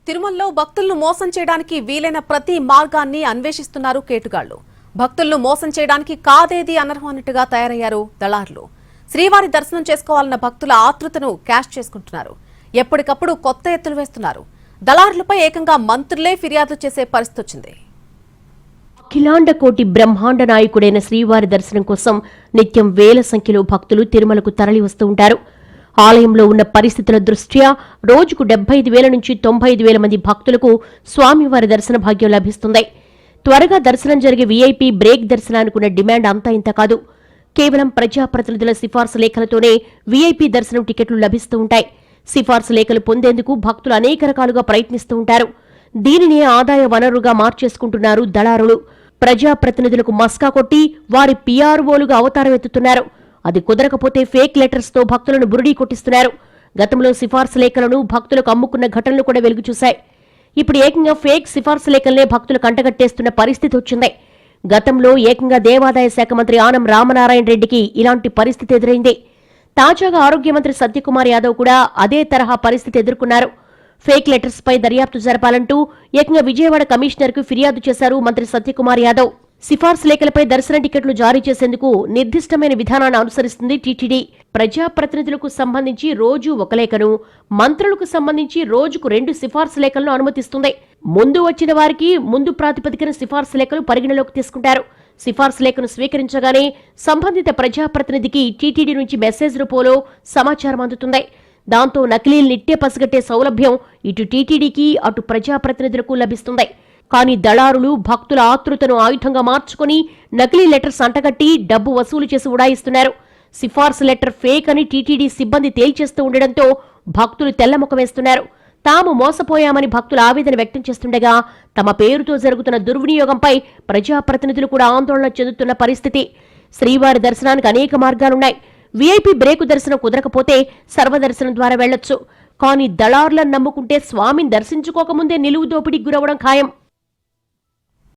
తిరుమలలో భక్తులను మోసం చేయడానికి వీలైన ప్రతి మార్గాన్ని అన్వేషిస్తున్నారు కేటుగాళ్లు. భక్తులను మోసం చేయడానికి కాదేది అనర్హం అన్నట్టుగా తయారయ్యారు దళారులు. శ్రీవారి దర్శనం చేసుకోవాలన్న భక్తుల ఆతృతను క్యాష్ చేసుకుంటున్నారు. ఎప్పటికప్పుడు కొత్త ఎత్తులు వేస్తున్నారు. దళారులపై ఏకంగా మంత్రులే ఫిర్యాదు చేసే పరిస్థితి వచ్చింది. అఖిలాండ కోటి బ్రహ్మాండ నాయకుడైన శ్రీవారి దర్శనం కోసం నిత్యం వేల సంఖ్యలో భక్తులు తిరుమలకు తరలి వస్తూ ఉంటారు. ఆలయంలో ఉన్న పరిస్థితుల దృష్ట్యా రోజుకు 75,000 నుంచి 95,000 మంది భక్తులకు స్వామివారి దర్శన భాగ్యం లభిస్తుంది. త్వరగా దర్శనం జరిగే వీఐపీ బ్రేక్ దర్శనానికున్న డిమాండ్ అంతా ఇంత కాదు. కేవలం ప్రజాప్రతినిధుల సిఫార్సు లేఖలతోనే వీఐపీ దర్శనం టికెట్లు లభిస్తూ ఉంటాయి. సిఫార్సు లేఖలు పొందేందుకు భక్తులు అనేక రకాలుగా ప్రయత్నిస్తూ ఉంటారు. దీనినే ఆదాయ వనరుగా మార్చేసుకుంటున్నారు దళారులు. ప్రజాప్రతినిధులకు మస్కా కొట్టి వారి పీఆర్ఓలుగా అవతారం ఎత్తుతున్నారు. అది కుదరకపోతే ఫేక్ లెటర్స్ తో భక్తులను బురిడీ కొట్టిస్తున్నారు. గతంలో సిఫార్సు లేఖలను భక్తులకు అమ్ముకున్న ఘటనలు కూడా వెలుగు చూశాయి. ఇప్పుడు ఏకంగా ఫేక్ సిఫార్సు లేఖలనే భక్తులు కంటగట్టేస్తున్న పరిస్థితి వచ్చింది. గతంలో ఏకంగా దేవాదాయ శాఖ మంత్రి ఆనం రామనారాయణ రెడ్డికి ఇలాంటి పరిస్థితి ఎదురైంది. తాజాగా ఆరోగ్య మంత్రి సత్యకుమార్ యాదవ్ కూడా అదే తరహా పరిస్థితి ఎదుర్కొన్నారు. ఫేక్ లెటర్స్ పై దర్యాప్తు జరపాలంటూ ఏకంగా విజయవాడ కమిషనర్ కు ఫిర్యాదు చేశారు మంత్రి సత్యకుమార్ యాదవ్. సిఫార్సు లేఖలపై దర్శన టికెట్లు జారీ చేసేందుకు నిర్దిష్టమైన విధానాన్ని అనుసరిస్తుంది టీటీడీ. ప్రజాప్రతినిధులకు సంబంధించి రోజు ఒక లేఖను, మంత్రులకు సంబంధించి రోజుకు 2 సిఫార్సు లేఖలను అనుమతిస్తుంది. ముందు వచ్చిన వారికి ముందు ప్రాతిపదికన సిఫార్సు లేఖలు పరిగణలోకి తీసుకుంటారు. సిఫార్సు లేఖను స్వీకరించగానే సంబంధిత ప్రజాప్రతినిధికి టీటీడీ నుంచి మెసేజ్ రూపంలో సమాచారం అందుతుంది. దాంతో నకిలీలు నిట్టే పసిగట్టే సౌలభ్యం ఇటు టీటీడీకి అటు ప్రజాప్రతినిధులకు లభిస్తుంది. కానీ దళారులు భక్తుల ఆతృతను ఆయుధంగా మార్చుకుని నకిలీ లెటర్స్ అంటగట్టి డబ్బు వసూలు చేసి ఉడాయిస్తున్నారు. సిఫార్సు లెటర్ ఫేక్ అని టీటీడీ సిబ్బంది తేల్చేస్తూ ఉండడంతో భక్తులు తెల్లముఖం వేస్తున్నారు. తాము మోసపోయామని భక్తులు ఆవేదన వ్యక్తం చేస్తుండగా తమ పేరుతో జరుగుతున్న దుర్వినియోగంపై ప్రజాప్రతినిధులు కూడా ఆందోళన చెందుతున్న పరిస్థితి. శ్రీవారి దర్శనానికి అనేక మార్గాలున్నాయి. వీఐపీ బ్రేకు దర్శనం కుదరకపోతే సర్వదర్శనం ద్వారా వెళ్లొచ్చు. కానీ దళారులను నమ్ముకుంటే స్వామిని దర్శించుకోకముందే నిలువు దోపిడీకి గురవడం ఖాయం.